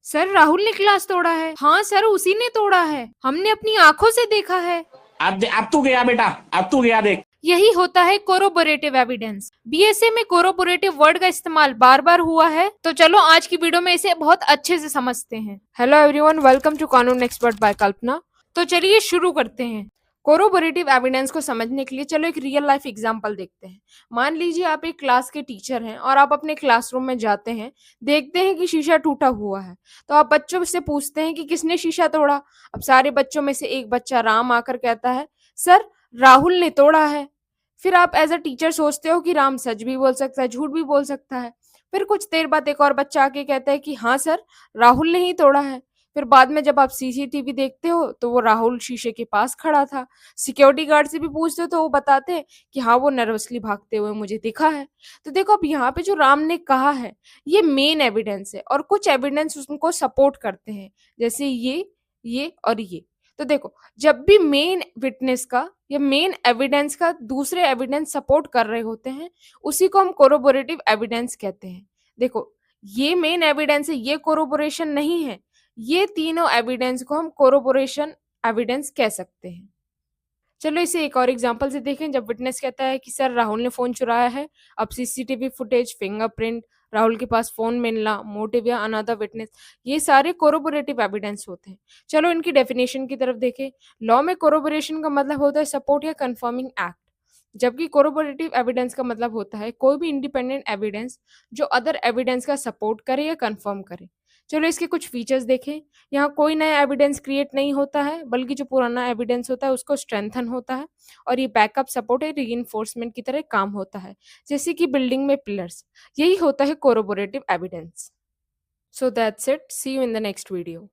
Sir Rahul ने class तोड़ा है। हाँ सर उसी ने तोड़ा है, हमने अपनी आंखों से देखा है। अब तू गया बेटा, अब तू गया देख। यही होता है कोरोबोरेटिव एविडेंस। बीएसए में कोरोबोरेटिव वर्ड का इस्तेमाल बार बार हुआ है, तो चलो आज की वीडियो में इसे बहुत अच्छे से समझते हैं। हेलो एवरीवन, वेलकम टू कानून एक्सपर्ट बाय कल्पना। तो चलिए शुरू करते हैं। कोरोबोरेटिव एविडेंस को समझने के लिए चलो एक रियल लाइफ एग्जांपल देखते हैं। मान लीजिए आप एक क्लास के टीचर हैं और आप अपने क्लासरूम में जाते हैं, देखते हैं कि शीशा टूटा हुआ है, तो आप बच्चों से पूछते हैं कि किसने शीशा तोड़ा। अब सारे बच्चों में से एक बच्चा राम आकर कहता है, सर राहुल ने तोड़ा है। फिर आप एज अ टीचर सोचते हो कि राम सच भी बोल सकता है, झूठ भी बोल सकता है। फिर कुछ देर बाद एक और बच्चा आके कहता है कि हाँ सर, राहुल ने ही तोड़ा है। फिर बाद में जब आप सीसीटीवी देखते हो तो वो राहुल शीशे के पास खड़ा था। सिक्योरिटी गार्ड से भी पूछते हो तो वो बताते हैं कि हाँ वो नर्वसली भागते हुए मुझे दिखा है। तो देखो अब यहाँ पे जो राम ने कहा है ये मेन एविडेंस है, और कुछ एविडेंस उनको सपोर्ट करते हैं, जैसे ये और ये। तो देखो, जब भी मेन विटनेस का या मेन एविडेंस का दूसरे एविडेंस सपोर्ट कर रहे होते हैं, उसी को हम कोरोबोरेटिव एविडेंस कहते हैं। देखो, ये मेन एविडेंस है, ये कोरोबोरेशन नहीं है। ये तीनों एविडेंस को हम कोरोबोरेशन एविडेंस कह सकते हैं। चलो इसे एक और एग्जांपल से देखें। जब विटनेस कहता है कि सर राहुल ने फोन चुराया है, अब सीसीटीवी फुटेज, फिंगरप्रिंट, राहुल के पास फोन मिलना, मोटिव या अनदर विटनेस, ये सारे कोरोबोरेटिव एविडेंस होते हैं। चलो इनकी डेफिनेशन की तरफ देखें। लॉ में कोरोबोरेशन का मतलब होता है सपोर्ट या कंफर्मिंग एक्ट, जबकि कोरोबोरेटिव एविडेंस का मतलब होता है कोई भी इंडिपेंडेंट एविडेंस जो अदर एविडेंस का सपोर्ट करे या कंफर्म करे। चलो इसके कुछ फीचर्स देखें। यहाँ कोई नया एविडेंस क्रिएट नहीं होता है, बल्कि जो पुराना एविडेंस होता है उसको स्ट्रेंथन होता है, और ये बैकअप सपोर्ट या रीइंफोर्समेंट की तरह काम होता है, जैसे कि बिल्डिंग में पिलर्स। यही होता है corroborative evidence. So that's it, see you in the next video.